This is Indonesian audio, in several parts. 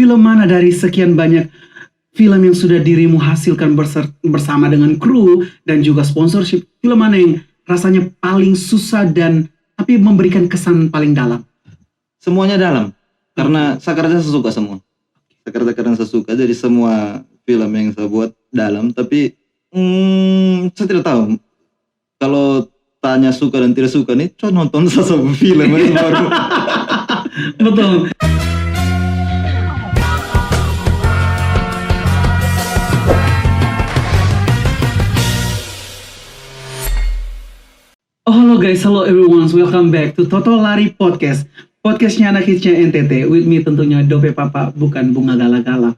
film mana dari sekian banyak film yang sudah dirimu hasilkan bersama dengan kru dan juga sponsorship, film mana yang rasanya paling susah dan tapi memberikan kesan paling dalam? Semuanya dalam, karena saya kerja sesuka semua. Karena saya suka, jadi semua film yang saya buat dalam. Tapi saya tidak tahu. Kalau tanya suka dan tidak suka nih, coba nonton satu film aja baru. Betul. Oh, halo guys, hello everyone, welcome back to Toto Lari Podcast. Podcastnya anak hitsnya NTT, with me tentunya Dope Papa, bukan Bunga Gala-Gala.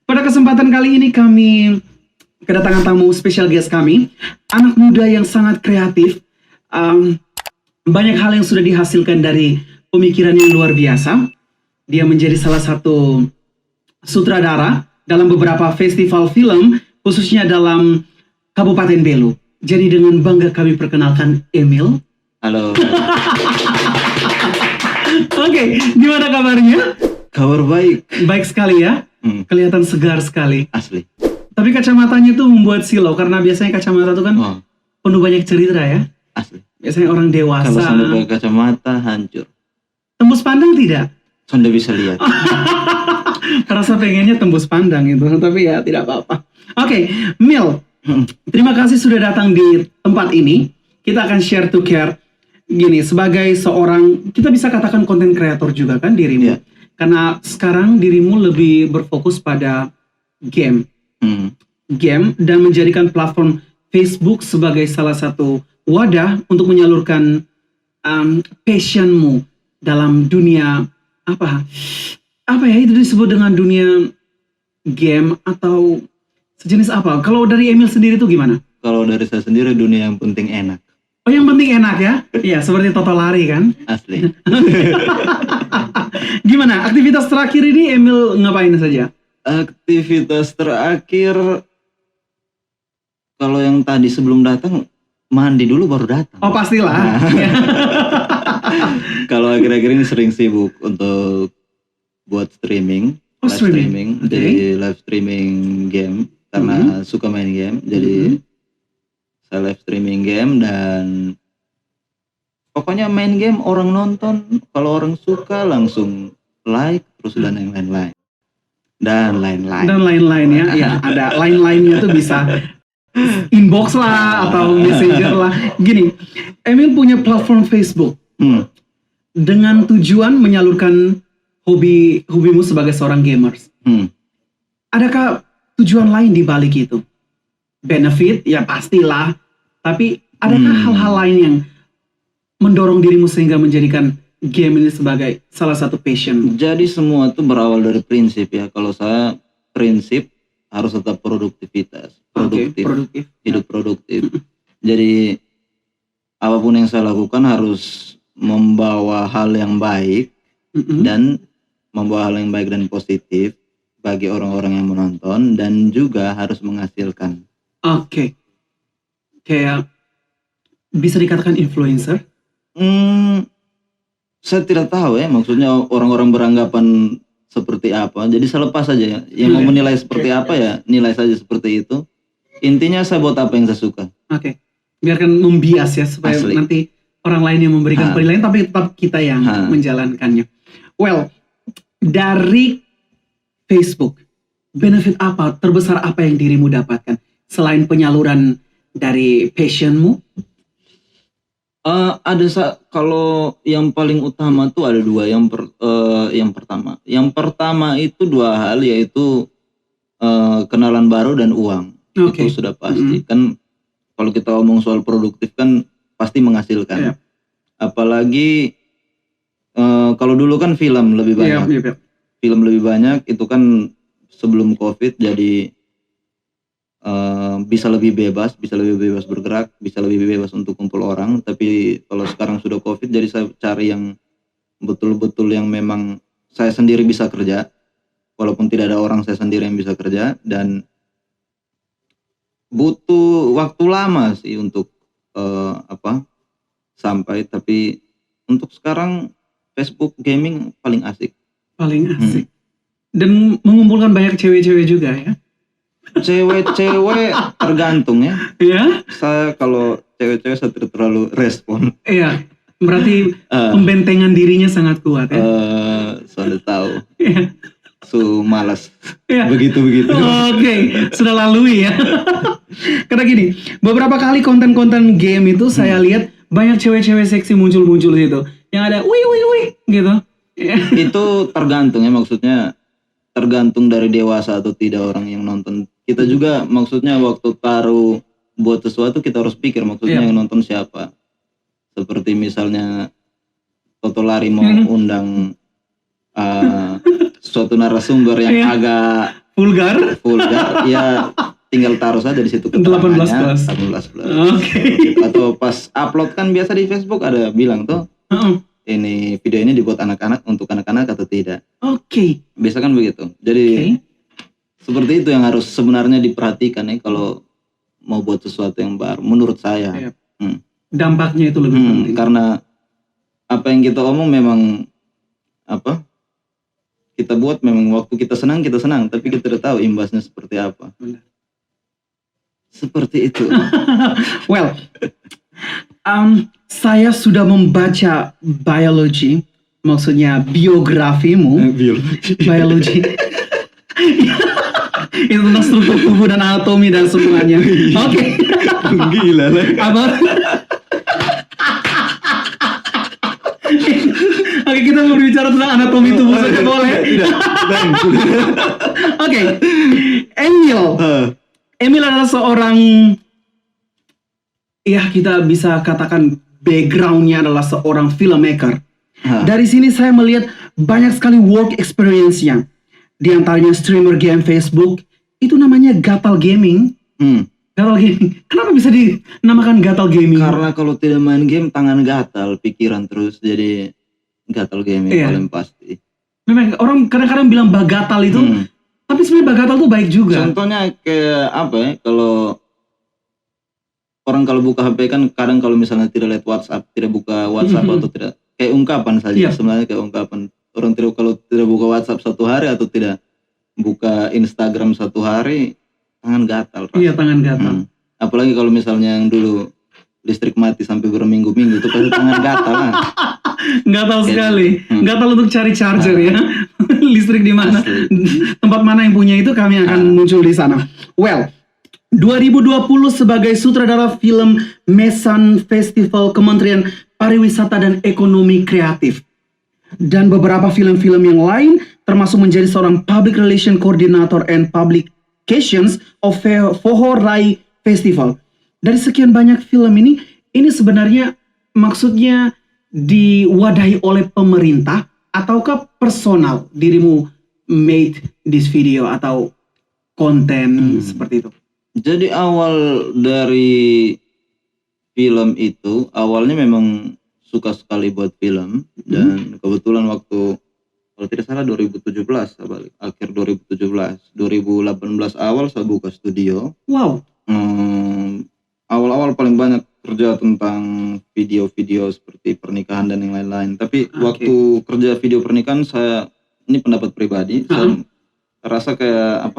Pada kesempatan kali ini kami kedatangan tamu spesial guest kami, anak muda yang sangat kreatif. Banyak hal yang sudah dihasilkan dari pemikiran yang luar biasa. Dia menjadi salah satu sutradara dalam beberapa festival film, khususnya dalam Kabupaten Belu. Jadi dengan bangga kami perkenalkan Emil. Halo. Oke, gimana kabarnya? Kabar baik. Baik sekali ya. Kelihatan segar sekali. Asli. Tapi kacamatanya tuh membuat silau, karena biasanya kacamata tuh kan penuh banyak cerita ya. Asli. Biasanya orang dewasa. Kalau sampai pakai kacamata hancur. Tembus pandang tidak? Sonda bisa lihat. Rasa pengennya tembus pandang itu, tapi ya tidak apa-apa. Oke, Mil. Terima kasih sudah datang di tempat ini. Kita akan share to care. Gini, sebagai seorang, kita bisa katakan konten kreator juga kan dirimu. Yeah. Karena sekarang dirimu lebih berfokus pada game. Game dan menjadikan platform Facebook sebagai salah satu wadah untuk menyalurkan passionmu dalam dunia apa ya itu disebut dengan dunia game atau sejenis apa? Kalau dari Emil sendiri tuh gimana? Kalau dari saya sendiri, dunia yang penting enak. Oh, yang penting enak ya? Iya, seperti Toto Lari kan? Asli. Gimana? Aktivitas terakhir ini Emil ngapain saja? Aktivitas terakhir, kalau yang tadi sebelum datang, mandi dulu baru datang. Oh, pastilah. Kalau akhir-akhir ini sering sibuk untuk buat streaming. Live streaming. Okay. Jadi live streaming game. Karena suka main game. Jadi saya live streaming game dan pokoknya main game, orang nonton, kalau orang suka langsung like, terus dan yang lain-lain. Dan lain-lain ya. Ya, ada lain-lainnya tuh bisa inbox lah atau messenger lah. Gini, Emil punya platform Facebook dengan tujuan menyalurkan hobimu sebagai seorang gamers. Adakah tujuan lain di balik itu? Benefit ya pastilah, tapi adakah hal-hal lain yang mendorong dirimu sehingga menjadikan game ini sebagai salah satu passion? Jadi semua itu berawal dari prinsip ya. Kalau saya prinsip harus tetap produktivitas, produktif. Hidup produktif. Jadi apapun yang saya lakukan harus membawa hal yang baik dan membawa hal yang baik dan positif bagi orang-orang yang menonton, dan juga harus menghasilkan. Oke. Kayak bisa dikatakan influencer? Saya tidak tahu ya, maksudnya orang-orang beranggapan seperti apa. Jadi saya lepas saja ya. Yang mau menilai seperti apa ya, nilai saja seperti itu. Intinya saya buat apa yang saya suka. Oke. Biarkan membias ya, supaya nanti orang lain yang memberikan penilaian, tapi tetap kita yang menjalankannya. Well, dari Facebook, benefit apa, terbesar apa yang dirimu dapatkan? Selain penyaluran dari passionmu? Kalau yang paling utama tuh ada dua. Yang pertama itu dua hal, yaitu kenalan baru dan uang. Itu sudah pasti. Kan kalau kita ngomong soal produktif kan pasti menghasilkan. Apalagi kalau dulu kan film lebih banyak. Film lebih banyak itu kan sebelum COVID, jadi bisa lebih bebas bergerak, bisa lebih bebas untuk kumpul orang. Tapi kalau sekarang sudah COVID, jadi saya cari yang betul-betul yang memang saya sendiri bisa kerja, walaupun tidak ada orang, saya sendiri yang bisa kerja, dan butuh waktu lama sih untuk sampai. Tapi untuk sekarang Facebook gaming paling asik. Dan mengumpulkan banyak cewek-cewek juga ya. Cewek-cewek tergantung ya. Ya? Saya kalau cewek-cewek saya tidak terlalu respon. Iya. Berarti pembentengan dirinya sangat kuat ya. Sudah tahu. Iya. Malas. Iya. Begitu. Oke, sudah lalui ya. Karena gini, beberapa kali konten-konten game itu saya lihat banyak cewek-cewek seksi muncul-muncul situ. Yang ada wih gitu. Itu tergantung ya, maksudnya tergantung dari dewasa atau tidak orang yang nonton. Kita juga maksudnya waktu taruh buat sesuatu kita harus pikir maksudnya yang nonton siapa. Seperti misalnya Toto Lari mau undang suatu narasumber yang agak vulgar ya tinggal taruh saja di situ 18 plus. Oke. Atau pas upload kan biasa di Facebook ada bilang tuh ini video ini dibuat anak-anak untuk anak-anak atau tidak. Oke. Biasa kan begitu. Jadi seperti itu yang harus sebenarnya diperhatikan ya kalau mau buat sesuatu yang baru menurut saya. Dampaknya itu lebih penting. Karena apa yang kita omong memang kita buat memang waktu kita senang tapi kita tidak tahu imbasnya seperti apa. Seperti itu. Well, saya sudah membaca biologi, maksudnya biografimu. Biologi. Itu tentang struktur tubuh dan anatomi dan semuanya. Oke. Gila lah. Apa? Oke, kita mau bicara tentang anatomi tubuh saja boleh. Oke. Emil adalah seorang, ya kita bisa katakan backgroundnya adalah seorang filmmaker. Dari sini saya melihat banyak sekali work experience-nya. Di antaranya streamer game Facebook, itu namanya Gatal Gaming. Gatal Gaming. Kenapa bisa dinamakan Gatal Gaming? Karena kalau tidak main game tangan gatal, pikiran terus jadi Gatal Gaming paling pasti. Memang orang kadang-kadang bilang bagatal itu, tapi sebenarnya bagatal itu baik juga. Contohnya kayak apa ya? Kalau orang kalau buka HP kan kadang kalau misalnya tidak lihat WhatsApp, tidak buka WhatsApp atau tidak kayak ungkapan saja sebenarnya kayak ungkapan. Orang kalau tidak buka WhatsApp satu hari atau tidak buka Instagram satu hari, tangan gatal. Iya, tangan gatal. Apalagi kalau misalnya yang dulu listrik mati sampai berminggu-minggu itu pasti tangan gatal lah. Gatal sekali. Gatal untuk cari charger ya. Listrik di mana? Tempat mana yang punya itu kami akan muncul di sana. Well, 2020 sebagai sutradara film Mesan Festival Kementerian Pariwisata dan Ekonomi Kreatif. Dan beberapa film-film yang lain termasuk menjadi seorang Public Relation Coordinator and Publications of Foho Rai Festival. Dari sekian banyak film ini sebenarnya maksudnya diwadahi oleh pemerintah ataukah personal dirimu made this video atau konten seperti itu? Jadi awal dari film itu awalnya memang suka sekali buat film dan kebetulan waktu kalau tidak salah 2017 akhir 2017 2018 awal saya buka studio. Wow. Awal-awal paling banyak kerja tentang video-video seperti pernikahan dan yang lain-lain. Tapi waktu kerja video pernikahan saya ini pendapat pribadi saya rasa kayak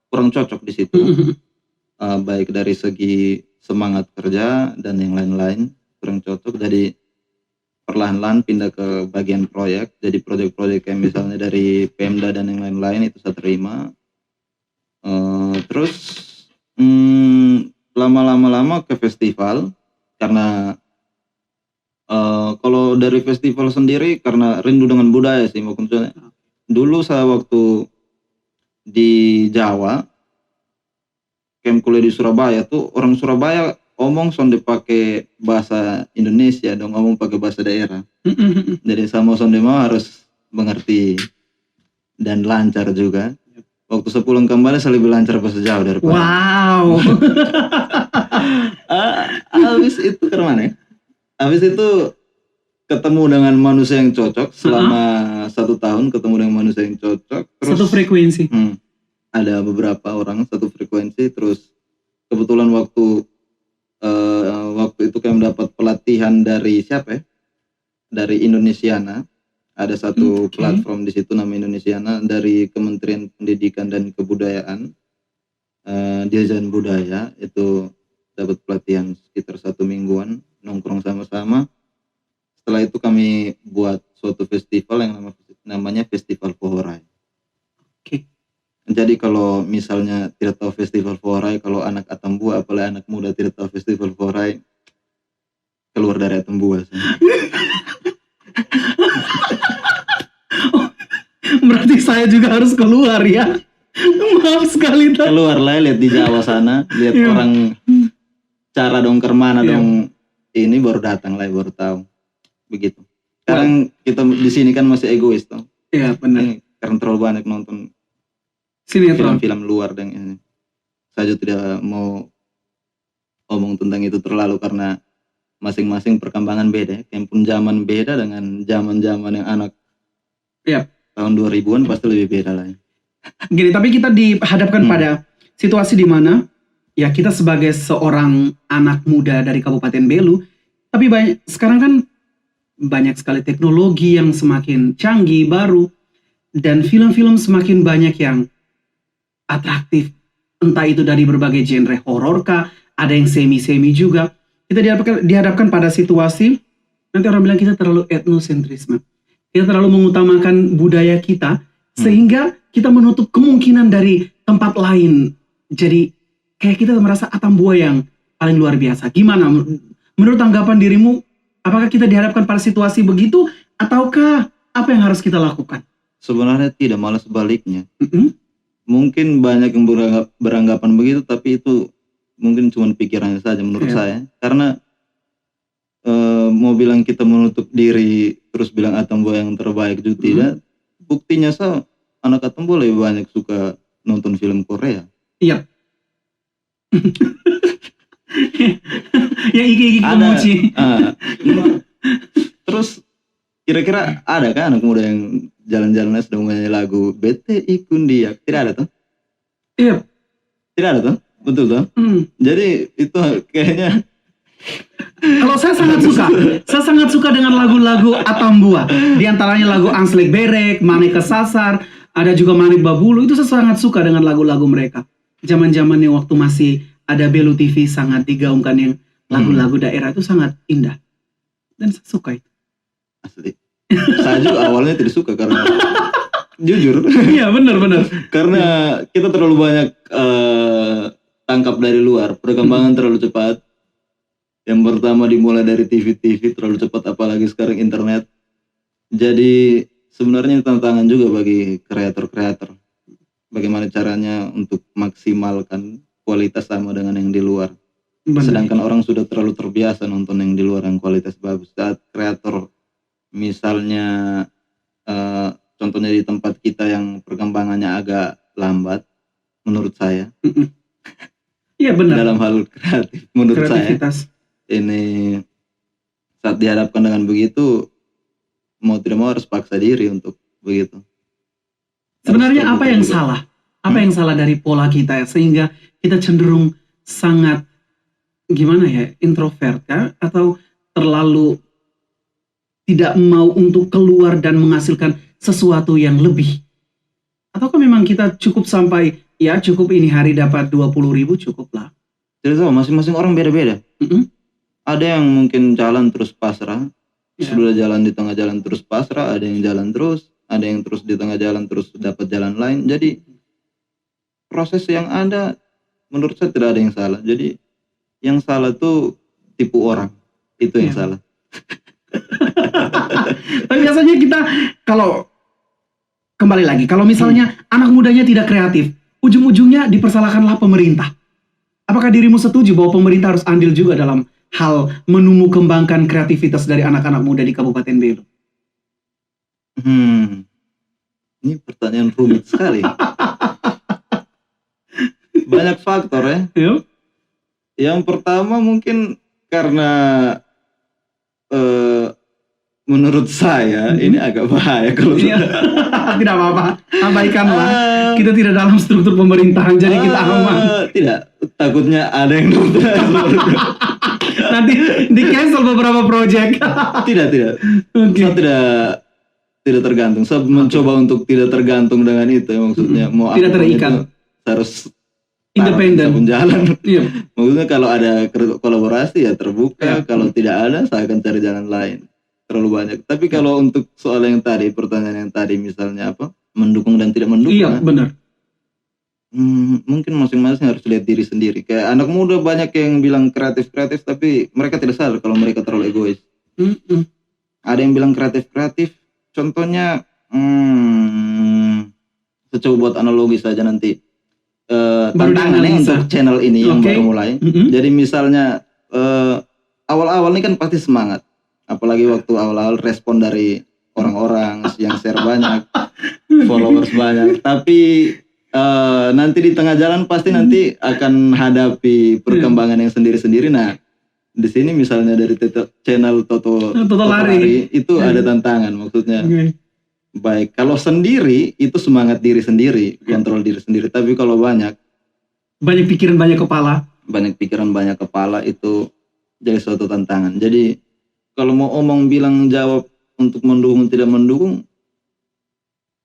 kurang cocok di situ. Baik dari segi semangat kerja dan yang lain-lain kurang cocok. Jadi perlahan-lahan pindah ke bagian proyek. Jadi proyek-proyek kayak misalnya dari Pemda dan yang lain-lain itu saya terima. Terus lama-lama ke festival karena kalau dari festival sendiri karena rindu dengan budaya sih. Maksudnya dulu saya waktu di Jawa camp kuliah di Surabaya tuh orang Surabaya omong sonde pakai bahasa Indonesia dong, ngomong pakai bahasa daerah. Jadi sama sonde mau harus mengerti dan lancar juga. Waktu saya pulang kembali saya lebih lancar bahasa Jawa daripada. Wow. Habis itu kemana ya? Habis itu ketemu dengan manusia yang cocok selama 1 tahun ketemu dengan manusia yang cocok. Terus satu frekuensi. Ada beberapa orang satu frekuensi. Terus kebetulan waktu itu kami mendapat pelatihan dari siapa ya? Dari Indonesiana. Ada satu Oke. platform di situ nama Indonesiana dari Kementerian Pendidikan dan Kebudayaan, Dirjen Budaya itu dapat pelatihan sekitar 1 mingguan, nongkrong sama-sama. Setelah itu kami buat suatu festival yang namanya Festival Pohorai. Oke. Jadi kalau misalnya tidak tahu Festival Pohorai, kalau anak Atambua apalagi anak muda tidak tahu Festival Pohorai, keluar dari Atambua. Berarti saya juga harus keluar ya. Maaf sekali Tan. Keluar lah, lihat di Jawa sana, lihat Iya. orang cara dongker mana Iya. dong, ini baru datang lah, baru tahu. Begitu. Sekarang kita di sini kan masih egois toh. Iya benar. Ini karena terlalu banyak nonton Sinetron. film-film luar dan ini. Saya juga tidak mau ngomong tentang itu terlalu karena masing-masing perkembangan beda. Kempun zaman beda dengan zaman-zaman yang anak Iya. tahun 2000-an pasti lebih beda lah. Gini, tapi kita dihadapkan pada situasi di mana ya kita sebagai seorang anak muda dari Kabupaten Belu, tapi sekarang kan banyak sekali teknologi yang semakin canggih, baru, dan film-film semakin banyak yang atraktif. Entah itu dari berbagai genre horor kah, ada yang semi-semi juga. Kita dihadapkan pada situasi, nanti orang bilang kita terlalu etnosentrisme. Kita terlalu mengutamakan budaya kita, sehingga kita menutup kemungkinan dari tempat lain. Jadi kayak kita merasa Atambua yang paling luar biasa. Gimana menurut tanggapan dirimu? Apakah kita dihadapkan pada situasi begitu, ataukah apa yang harus kita lakukan? Sebenarnya tidak, malah sebaliknya. Mm-mm. Mungkin banyak yang beranggapan begitu, tapi itu mungkin cuma pikirannya saja menurut saya. Karena mau bilang kita menutup diri terus bilang Atambua yang terbaik juga tidak. Buktinya anak Atambua lebih banyak suka nonton film Korea. Iya. Ya iki Ada. Terus kira-kira ada kan anak muda yang jalan-jalan sedang menyanyi lagu Bete Ikundiak? Tidak ada tuh? Iya. Tidak ada tuh? Betul tuh? Jadi itu kayaknya kalau saya sangat suka dengan lagu-lagu Atambua. Di antaranya lagu Angslek Berek, Mane Kesasar, ada juga Manik Babulu. Itu saya sangat suka dengan lagu-lagu mereka. Zaman-zamannya waktu masih ada Belu TV sangat digaungkan yang lagu-lagu daerah itu sangat indah. Dan saya suka itu. Asli. Saya juga awalnya tidak suka karena jujur. Iya benar. Karena kita terlalu banyak tangkap dari luar, perkembangan terlalu cepat. Yang pertama dimulai dari TV terlalu cepat, apalagi sekarang internet. Jadi sebenarnya tantangan juga bagi kreator-kreator. Bagaimana caranya untuk maksimalkan kualitas sama dengan yang di luar. Benar. Sedangkan orang sudah terlalu terbiasa nonton yang di luar yang kualitas bagus. Saat kreator misalnya contohnya di tempat kita yang perkembangannya agak lambat, menurut saya. Iya benar. Dalam hal kreatif, menurut kreativitas. saya ini saat dihadapkan dengan begitu, mau tidak mau harus paksa diri untuk begitu. Sebenarnya apa yang salah? Apa yang salah dari pola kita sehingga kita cenderung sangat gimana ya, introvert ya, atau terlalu tidak mau untuk keluar dan menghasilkan sesuatu yang lebih? Ataukah memang kita cukup sampai ya cukup ini hari dapat 20.000 cukup lah? Tidak tahu, masing-masing orang beda-beda. Ada yang mungkin jalan terus pasrah, sudah jalan di tengah jalan terus pasrah, ada yang jalan terus, ada yang terus di tengah jalan terus dapat jalan lain. Jadi proses yang ada menurut saya tidak ada yang salah. Jadi yang salah tuh tipu orang, itu yang salah. Tapi biasanya kita kalau kembali lagi, kalau misalnya anak mudanya tidak kreatif, ujung-ujungnya dipersalahkanlah pemerintah. Apakah dirimu setuju bahwa pemerintah harus andil juga dalam hal menumbuh kembangkan kreativitas dari anak-anak muda di Kabupaten Belu? Ini pertanyaan rumit sekali. Banyak faktor ya. Yang pertama mungkin karena menurut saya ini agak bahaya kalau tidak apa-apa, abaikanlah. Kita tidak dalam struktur pemerintahan, jadi kita aman. Tidak, takutnya ada yang nonton. Nanti di cancel beberapa proyek. Tidak. Saya tidak tergantung. Saya mencoba untuk tidak tergantung dengan itu ya, maksudnya mau Tidak apapun terikat. itu harus Independen. sabun jalan. Iya. Maksudnya kalau ada kolaborasi ya terbuka, Iya. kalau tidak ada saya akan cari jalan lain. Terlalu banyak. Tapi kalau untuk soal yang tadi, pertanyaan yang tadi misalnya apa? Mendukung dan tidak mendukung. Iya, benar. Mungkin masing-masing harus lihat diri sendiri. Kayak anak muda banyak yang bilang kreatif tapi mereka tidak sadar kalau mereka terlalu egois. Ada yang bilang kreatif, contohnya saya coba buat analogi saja nanti. Tantangannya untuk channel ini yang baru mulai. Jadi misalnya awal-awal ini kan pasti semangat, apalagi waktu awal-awal respon dari orang-orang yang share banyak, followers banyak. Tapi nanti di tengah jalan pasti nanti akan hadapi perkembangan yang sendiri-sendiri. Nah, di sini misalnya dari channel Toto Lari itu ada tantangan, maksudnya. Baik, kalau sendiri itu semangat diri sendiri, kontrol diri sendiri. Tapi kalau banyak pikiran, banyak kepala itu jadi suatu tantangan. Jadi kalau mau bilang jawab untuk mendukung tidak mendukung,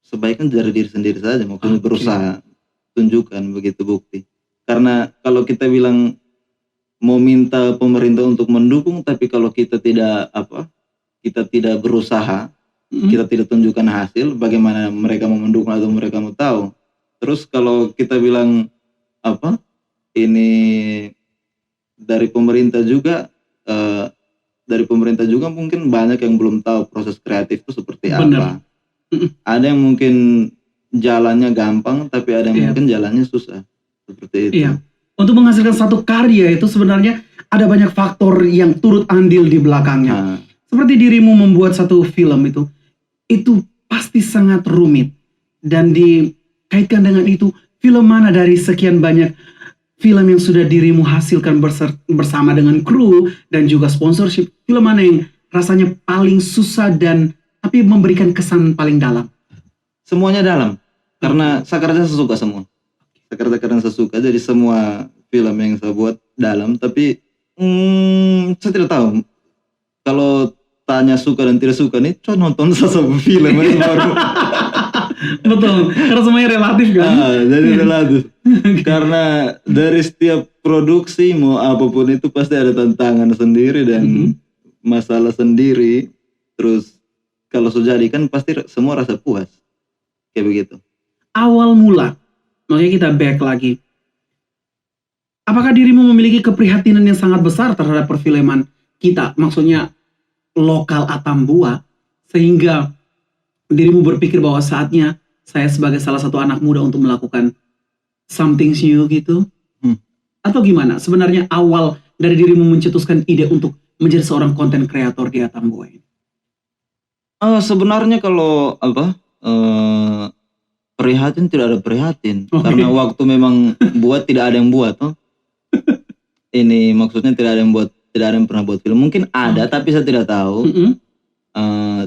sebaiknya dari diri sendiri saja, maksudnya berusaha, tunjukkan begitu bukti. Karena kalau kita bilang mau minta pemerintah untuk mendukung, tapi kalau kita tidak berusaha, kita tidak tunjukkan hasil, bagaimana mereka mau mendukung atau mereka mau tahu. Terus kalau kita bilang ini dari pemerintah juga mungkin banyak yang belum tahu proses kreatif itu seperti apa. Ada yang mungkin jalannya gampang, tapi ada yang mungkin jalannya susah, seperti itu. Iya. Untuk menghasilkan satu karya itu sebenarnya ada banyak faktor yang turut andil di belakangnya. Seperti dirimu membuat satu film itu pasti sangat rumit, dan dikaitkan dengan itu, film mana dari sekian banyak film yang sudah dirimu hasilkan bersama dengan kru dan juga sponsorship, film mana yang rasanya paling susah dan tapi memberikan kesan paling dalam? Semuanya dalam, karena saya suka semua. Karena saya suka, jadi semua film yang saya buat dalam. Tapi saya tidak tahu kalau tanya suka dan tidak suka nih, coba nonton sesuatu film aja baru. Betul, karena semuanya relatif kan. Jadi relatif. Karena dari setiap produksi mau apapun itu pasti ada tantangan sendiri dan masalah sendiri. Terus kalau sudah jadi kan pasti semua rasa puas, kayak begitu. Awal mula, makanya kita back lagi. Apakah dirimu memiliki keprihatinan yang sangat besar terhadap perfilman kita? Maksudnya lokal Atambua, sehingga dirimu berpikir bahwa saatnya saya sebagai salah satu anak muda untuk melakukan something new gitu? Atau gimana? Sebenarnya awal dari dirimu mencetuskan ide untuk menjadi seorang konten kreator di Atambua ini? Sebenarnya kalau prihatin tidak ada prihatin, karena waktu memang buat tidak ada yang buat. Ini maksudnya tidak ada yang pernah buat film. Mungkin ada tapi saya tidak tahu.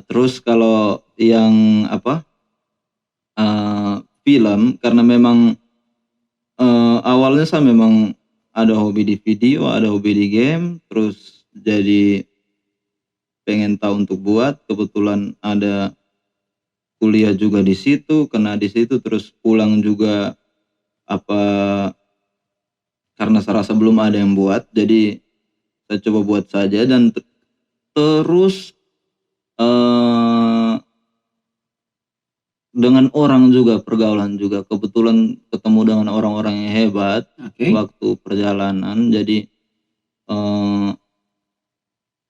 Terus kalau yang film, karena memang awalnya saya memang ada hobi di video, ada hobi di game, terus jadi pengen tahu untuk buat. Kebetulan ada kuliah juga di situ, kena di situ, terus pulang juga karena saya rasa belum ada yang buat, jadi saya coba buat saja. Dan terus dengan orang juga, pergaulan juga, kebetulan ketemu dengan orang-orang yang hebat waktu perjalanan. Jadi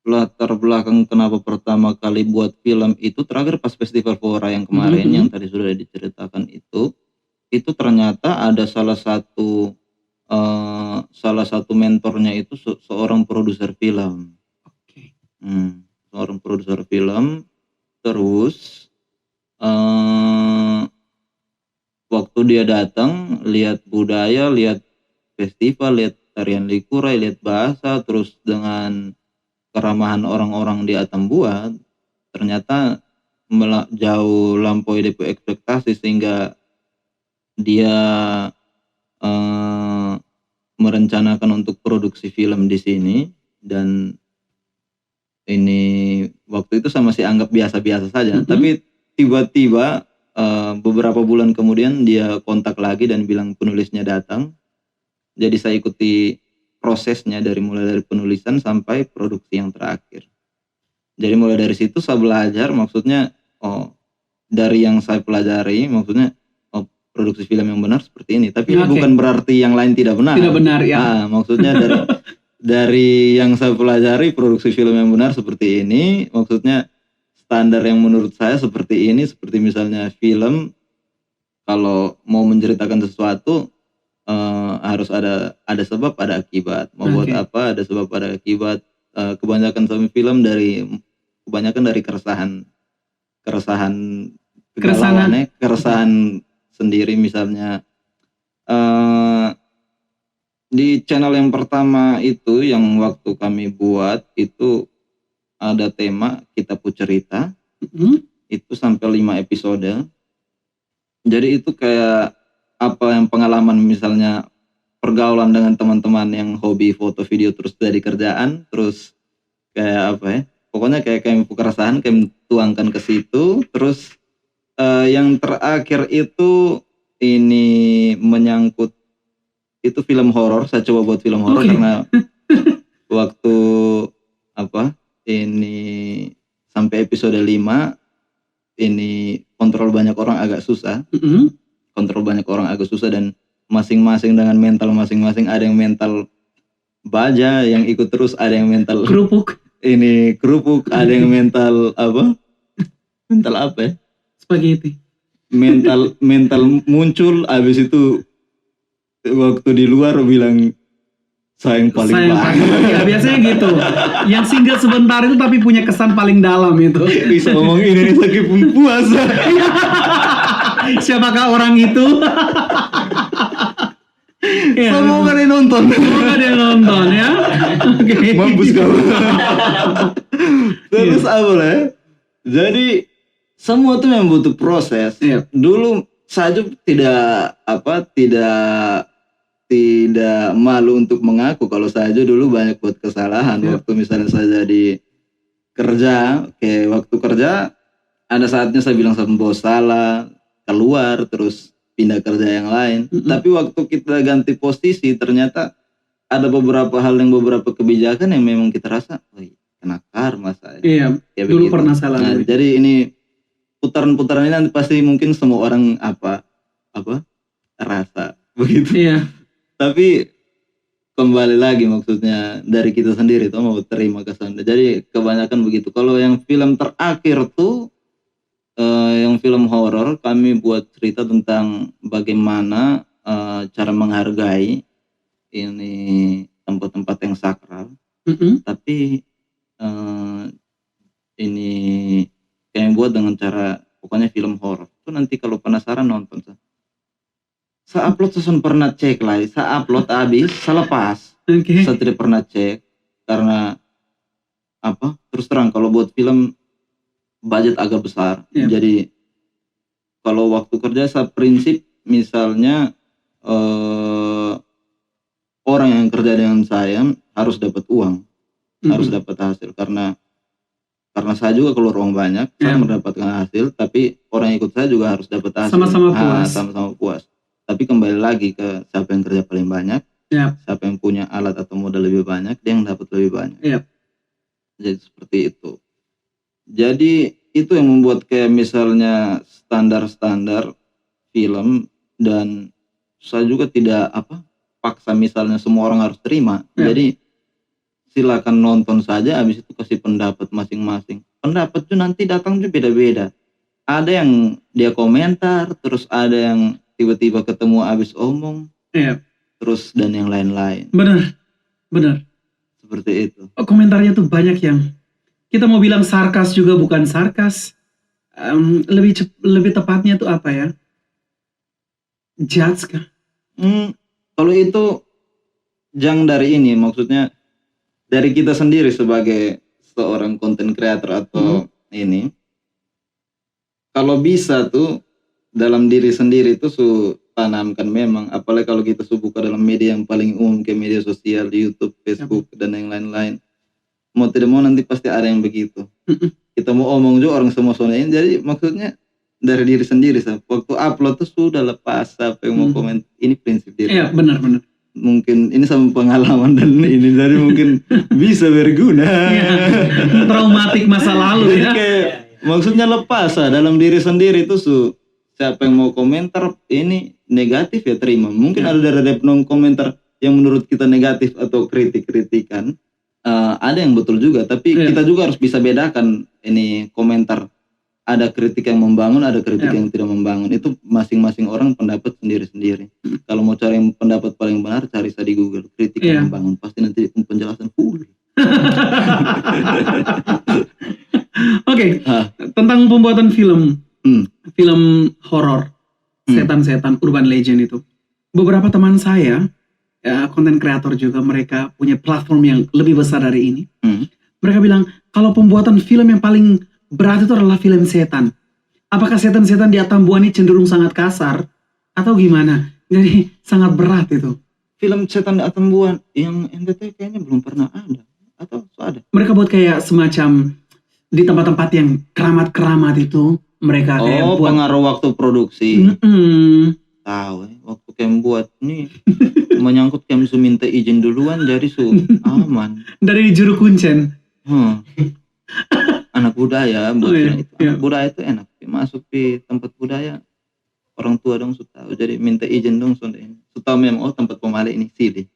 latar belakang kenapa pertama kali buat film itu terakhir pas Festival Fora yang kemarin yang tadi sudah diceritakan itu ternyata ada salah satu mentornya itu seorang produser film. Seorang produser film. Terus waktu dia datang, lihat budaya, lihat festival, lihat tarian likurai, lihat bahasa, terus dengan keramahan orang-orang di Atambua, ternyata jauh lampaui DP ekspektasi, sehingga dia merencanakan untuk produksi film di sini. Dan ini waktu itu saya masih anggap biasa-biasa saja, tapi tiba-tiba beberapa bulan kemudian dia kontak lagi dan bilang penulisnya datang. Jadi saya ikuti prosesnya mulai dari penulisan sampai produksi yang terakhir. Jadi mulai dari situ saya belajar, maksudnya dari yang saya pelajari, maksudnya produksi film yang benar seperti ini. Tapi ini bukan berarti yang lain tidak benar. Tidak benar ya. Maksudnya dari yang saya pelajari produksi film yang benar seperti ini, maksudnya standar yang menurut saya seperti ini, seperti misalnya film kalau mau menceritakan sesuatu harus ada sebab, ada akibat. Mau buat apa, ada sebab, ada akibat. Kebanyakan film kebanyakan dari keresahan sendiri. Misalnya di channel yang pertama itu yang waktu kami buat itu ada tema Kitabku Cerita. Itu sampai 5 episode. Jadi itu kayak apa yang pengalaman, misalnya pergaulan dengan teman-teman yang hobi foto video terus dari kerjaan, terus kayak apa ya, pokoknya kayak keresahan kami tuangkan ke situ. Terus yang terakhir itu ini menyangkut itu film horor. Saya coba buat film horor karena waktu ini sampai episode 5 ini kontrol banyak orang agak susah. Dan masing-masing dengan mental masing-masing. Ada yang mental baja yang ikut terus, ada yang mental kerupuk, ada yang mental apa ya, spaghetti, mental muncul, habis itu waktu di luar bilang sayang paling banget. Ya biasanya gitu. Yang single sebentar itu tapi punya kesan paling dalam itu. Bisa ngomong ini sakit puasa. Siapakah orang itu? Semoga ada yang nonton. Ya. Oke. Mampus kau. Terus apa lah? Jadi semua tuh yang butuh proses. Dulu saya tidak malu untuk mengaku kalau saya dulu banyak buat kesalahan. Waktu misalnya saya jadi kerja, kayak waktu kerja ada saatnya saya bilang sama bos salah, keluar terus pindah kerja yang lain. Tapi waktu kita ganti posisi ternyata ada beberapa hal yang beberapa kebijakan yang memang kita rasa kena karma saya. Iya, ya, dulu pernah salah. Nah, jadi ini putaran-putaran ini nanti pasti mungkin semua orang rasa begitu. Iya. Tapi kembali lagi maksudnya dari kita sendiri tuh mau terima kesan. Jadi kebanyakan begitu. Kalau yang film terakhir tuh yang film horor, kami buat cerita tentang bagaimana cara menghargai ini tempat-tempat yang sakral. Tapi ini kami buat dengan cara pokoknya film horor. Itu nanti kalau penasaran nonton. Saya upload saya pernah cek lah. Saya upload habis, saya lepas. Saya tidak pernah cek karena terus terang kalau buat film budget agak besar. Jadi kalau waktu kerja saya prinsip misalnya orang yang kerja dengan saya harus dapat uang, harus dapat hasil karena saya juga keluar uang banyak, saya mendapatkan hasil, tapi orang yang ikut saya juga harus dapat hasil. Sama-sama puas. Tapi kembali lagi ke siapa yang kerja paling banyak, siapa yang punya alat atau modal lebih banyak, dia yang dapat lebih banyak. Jadi seperti itu. Jadi itu yang membuat kayak misalnya standar-standar film, dan saya juga tidak paksa misalnya semua orang harus terima. Jadi silakan nonton saja, habis itu kasih pendapat masing-masing. Pendapat tuh nanti datang tuh beda-beda. Ada yang dia komentar, terus ada yang tiba-tiba ketemu habis omong, terus dan yang lain-lain. Benar. Seperti itu. Komentarnya tuh banyak yang kita mau bilang sarkas juga bukan sarkas. Lebih tepatnya tuh apa ya? Judge kah? Kalau itu jangan dari ini, maksudnya dari kita sendiri sebagai seorang content creator atau ini. Kalau bisa tuh dalam diri sendiri tuh tanamkan memang, apalagi kalau kita buka dalam media yang paling umum kayak media sosial, YouTube, Facebook dan yang lain-lain. Mau tidak mau nanti pasti ada yang begitu. Kita mau omong juga orang semua soalnya. Jadi maksudnya dari diri sendiri. Waktu upload tuh sudah lepas apa yang mau komen. Ini prinsip diri. Iya, benar. Mungkin ini sama pengalaman dan ini dari mungkin bisa berguna. Iya. Traumatik masa lalu ya. Maksudnya lepas dalam diri sendiri tuh siapa yang mau komentar ini negatif ya terima. Mungkin ada dari komentar yang menurut kita negatif atau kritikan. Ada yang betul juga, tapi kita juga harus bisa bedakan ini komentar. Ada kritik yang membangun, ada kritik yang tidak membangun. Itu masing-masing orang pendapat sendiri-sendiri. Kalau mau cari yang pendapat paling benar, cari saja di Google. Kritik yang membangun, pasti nanti penjelasan full. Oke, tentang pembuatan film horor, setan-setan, urban legend itu. Beberapa teman saya, konten kreator juga, mereka punya platform yang lebih besar dari ini. Mereka bilang, kalau pembuatan film yang paling berat itu adalah film setan. Apakah setan-setan di Atambua ini cenderung sangat kasar atau gimana? Jadi sangat berat itu. Film setan di Atambua yang NTT kayaknya belum pernah ada atau ada. Mereka buat kayak semacam di tempat-tempat yang keramat-keramat itu mereka kayak buat pengaruh waktu produksi. Tahu waktu kem buat ini menyangkut kem su minta izin duluan jadi aman. Dari juru kuncen. Anak budaya buat itu. Anak budaya itu enak masuk di tempat budaya. Orang tua dong tahu. Jadi minta izin dong ini. Tahu memang tempat pemali ini sini.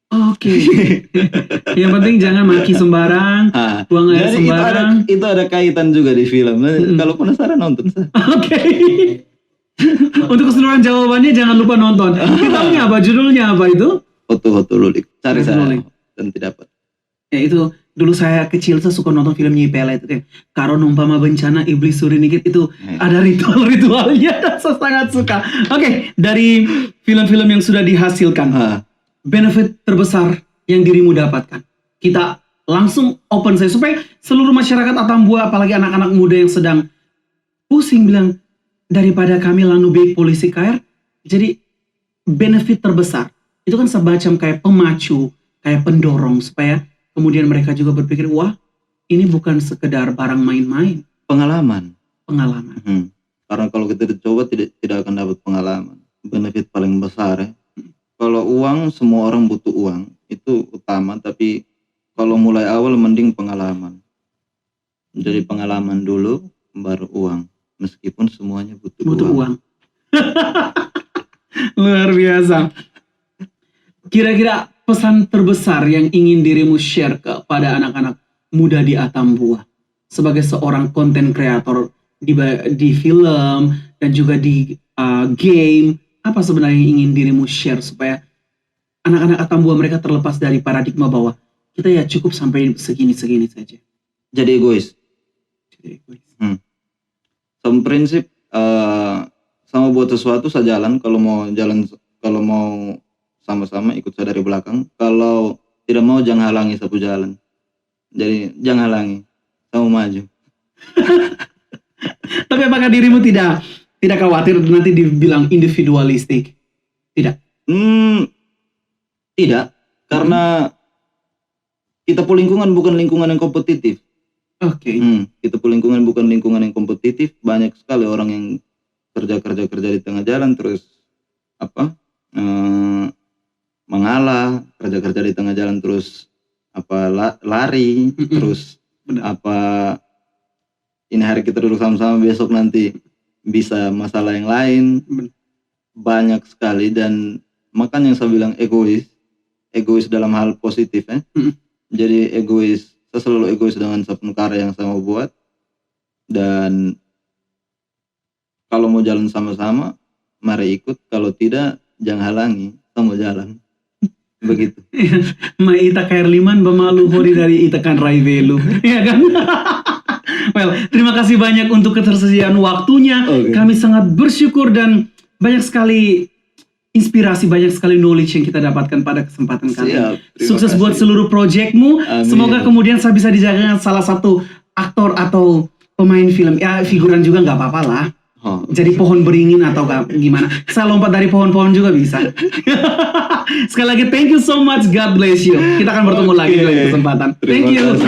Oke. Yang penting jangan maki sembarang, buang air sembarang. Itu ada kaitan juga di film. Kalau penasaran nonton saja. Oke. Untuk keseluruhan jawabannya jangan lupa nonton. Filmnya apa? Judulnya apa itu? Foto Lulik. Cari saya dan tidak dapat. Ya itu dulu saya kecil saya suka nonton film Nyi Pele itu kayak Karo Numpama Bencana Iblis Suri Nikit itu ada ritual-ritualnya dan saya sangat suka. Oke, dari film-film yang sudah dihasilkan, benefit terbesar yang dirimu dapatkan. Kita langsung open saya supaya seluruh masyarakat Atambua apalagi anak-anak muda yang sedang pusing bilang daripada kami lanu baik polisi KR. Jadi benefit terbesar itu kan semacam kayak pemacu, kayak pendorong supaya kemudian mereka juga berpikir, wah ini bukan sekedar barang main-main. Pengalaman. Karena kalau kita coba tidak akan dapat pengalaman. Benefit paling besar ya. Kalau uang, semua orang butuh uang. Itu utama, tapi kalau mulai awal mending pengalaman. Jadi pengalaman dulu, baru uang. Meskipun semuanya butuh uang. Luar biasa. Kira-kira pesan terbesar yang ingin dirimu share kepada anak-anak muda di Atambua sebagai seorang konten kreator di film dan juga di game, apa sebenarnya yang ingin dirimu share supaya anak-anak Atambua mereka terlepas dari paradigma bahwa kita ya cukup sampai segini-segini saja. Jadi egois. Sama prinsip sama buat sesuatu saya jalan, kalau mau sama-sama ikut saya dari belakang. Kalau tidak mau jangan halangi sapu jalan. Jadi jangan halangi, sama maju. Tapi apakah dirimu tidak khawatir nanti dibilang individualistik? Tidak. Tidak, karena kita pun lingkungan bukan lingkungan yang kompetitif. Oke. Kita pun lingkungan bukan lingkungan yang kompetitif. Banyak sekali orang yang kerja di tengah jalan terus mengalah, kerja di tengah jalan terus lari, terus ini hari kita duduk sama-sama, besok nanti bisa masalah yang lain. Banyak sekali, dan makanya yang saya bilang egois dalam hal positif ya. Jadi saya selalu egois dengan satu karya yang saya mau buat, dan kalau mau jalan sama-sama mari ikut, kalau tidak jangan halangi, kita mau jalan. Begitu. Mai ita kair liman bemalu hori dari ita kan rai velu. Ya kan? Well, terima kasih banyak untuk ketersediaan waktunya. Kami sangat bersyukur dan banyak sekali inspirasi, banyak sekali knowledge yang kita dapatkan pada kesempatan kali ini. Sukses buat seluruh proyekmu. Semoga kemudian saya bisa dijadikan salah satu aktor atau pemain film. Ya, figuran juga nggak apa-apa lah. Jadi pohon beringin atau gimana. Saya lompat dari pohon-pohon juga bisa. Sekali lagi thank you so much, God bless you. Kita akan bertemu lagi di lain kesempatan. Thank you.